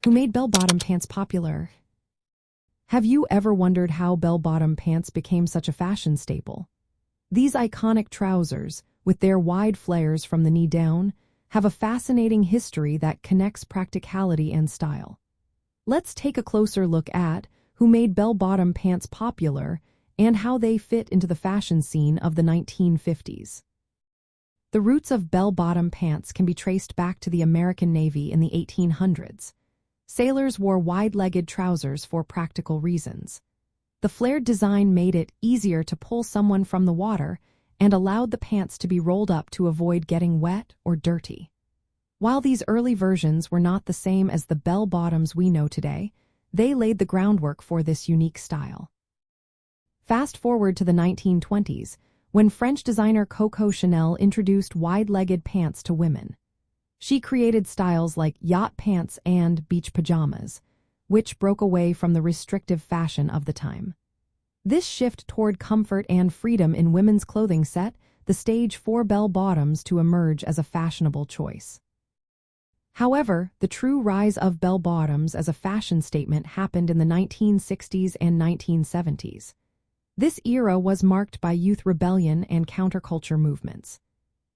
Who made bell-bottom pants popular? Have you ever wondered how bell-bottom pants became such a fashion staple? These iconic trousers, with their wide flares from the knee down, have a fascinating history that connects practicality and style. Let's take a closer look at who made bell-bottom pants popular and how they fit into the fashion scene of the 1950s. The roots of bell-bottom pants can be traced back to the American Navy in the 1800s. Sailors wore wide-legged trousers for practical reasons. The flared design made it easier to pull someone from the water and allowed the pants to be rolled up to avoid getting wet or dirty. While these early versions were not the same as the bell-bottoms we know today, they laid the groundwork for this unique style. Fast forward to the 1920s, when French designer Coco Chanel introduced wide-legged pants to women. She created styles like yacht pants and beach pajamas, which broke away from the restrictive fashion of the time. This shift toward comfort and freedom in women's clothing set the stage for bell-bottoms to emerge as a fashionable choice. However, the true rise of bell-bottoms as a fashion statement happened in the 1960s and 1970s. This era was marked by youth rebellion and counterculture movements.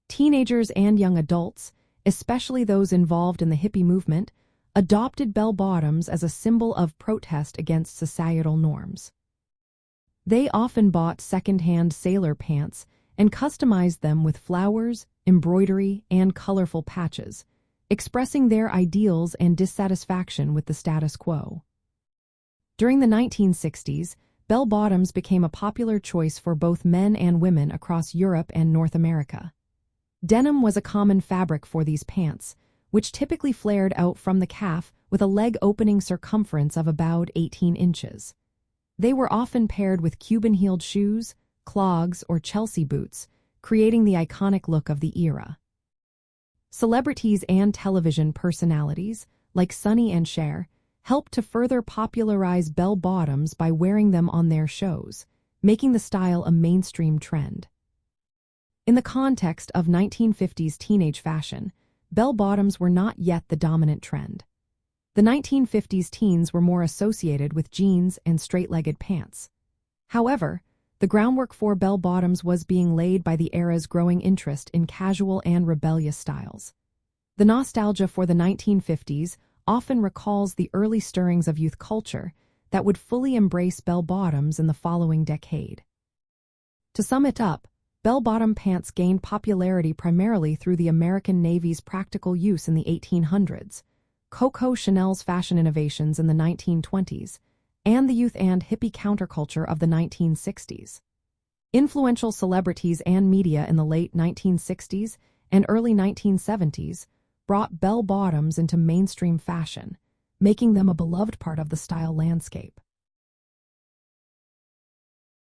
Teenagers and young adults, especially those involved in the hippie movement, adopted bell-bottoms as a symbol of protest against societal norms. They often bought second-hand sailor pants and customized them with flowers, embroidery, and colorful patches, expressing their ideals and dissatisfaction with the status quo. During the 1960s, bell-bottoms became a popular choice for both men and women across Europe and North America. Denim was a common fabric for these pants, which typically flared out from the calf with a leg opening circumference of about 18 inches. They were often paired with Cuban-heeled shoes, clogs, or Chelsea boots, creating the iconic look of the era. Celebrities and television personalities, like Sonny and Cher, helped to further popularize bell-bottoms by wearing them on their shows, making the style a mainstream trend. In the context of 1950s teenage fashion, bell-bottoms were not yet the dominant trend. The 1950s teens were more associated with jeans and straight-legged pants. However, the groundwork for bell-bottoms was being laid by the era's growing interest in casual and rebellious styles. The nostalgia for the 1950s often recalls the early stirrings of youth culture that would fully embrace bell-bottoms in the following decade. To sum it up, bell-bottom pants gained popularity primarily through the American Navy's practical use in the 1800s, Coco Chanel's fashion innovations in the 1920s, and the youth and hippie counterculture of the 1960s. Influential celebrities and media in the late 1960s and early 1970s brought bell-bottoms into mainstream fashion, making them a beloved part of the style landscape.